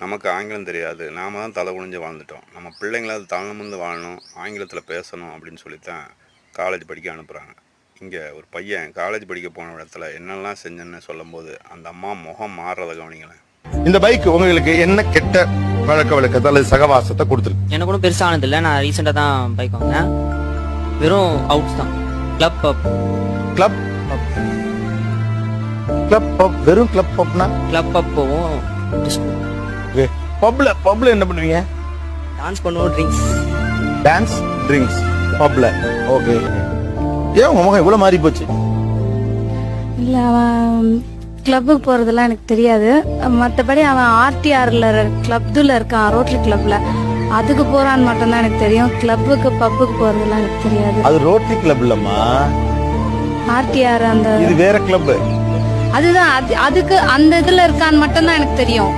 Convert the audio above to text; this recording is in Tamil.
நமக்கு ஆங்கிலம் தெரியாது, நாம தான் தலை குனிஞ்சு வாழ்ந்துட்டோம். நம்ம பிள்ளைங்களாவது தலை நிமிர்ந்து வாழணும், ஆங்கிலத்தில் பேசணும் அப்படின்னு சொல்லித்தான் காலேஜ் படிக்க அனுப்புகிறாங்க. இங்கே ஒரு பையன் காலேஜ் படிக்க போன இடத்துல என்னெல்லாம் செஞ்சேன்னு சொல்லும்போது அந்த அம்மா முகம் மாறுறதை கவனிங்களேன். இந்த பைக் உங்களுக்கு என்ன கெட்ட பழக்க வழக்கத்தை அல்லது சகவாசத்தை கொடுத்துருக்கு? எனக்கு ஒன்றும் பெருசானது இல்லை. நான் ரீசெண்டாக தான் பைக் வாங்கினேன். வெறும் அவுட்ஸ் தான். கிளப் பப். கிளப் கிளப் பப். வெறும் கிளப் பப்னா கிளப் பப் போவோம். டிஸ்கோ. பப்ல என்ன பண்ணுவீங்க? டான்ஸ் பண்ணுவோம். ட்ரிங்க்ஸ். டான்ஸ், ட்ரிங்க்ஸ், பப்ல. ஓகே. ஏன் உங்க முகம் இவ்வளவு மாறி போச்சு? இல்ல, அவன் கிளப்புக்கு போறதெல்லாம் எனக்கு தெரியாது. மற்றபடி அவன் ஆர்டிஆர்ல கிளப்ல இருக்கான், ரோட்டரி கிளப்ல. அதுக்கு போறான்னு மட்டும்தான் எனக்கு தெரியும். கிளப்புக்கு பப்புக்கு போறதெல்லாம் எனக்கு தெரியாது. அது ரோட்டரி கிளப் இல்லம்மா, ஆர்டிஆர் அந்த இது வேற கிளப். அதுதான் அதுக்கு அந்த இதுல இருக்கான்னு மட்டும்தான் எனக்கு தெரியும்.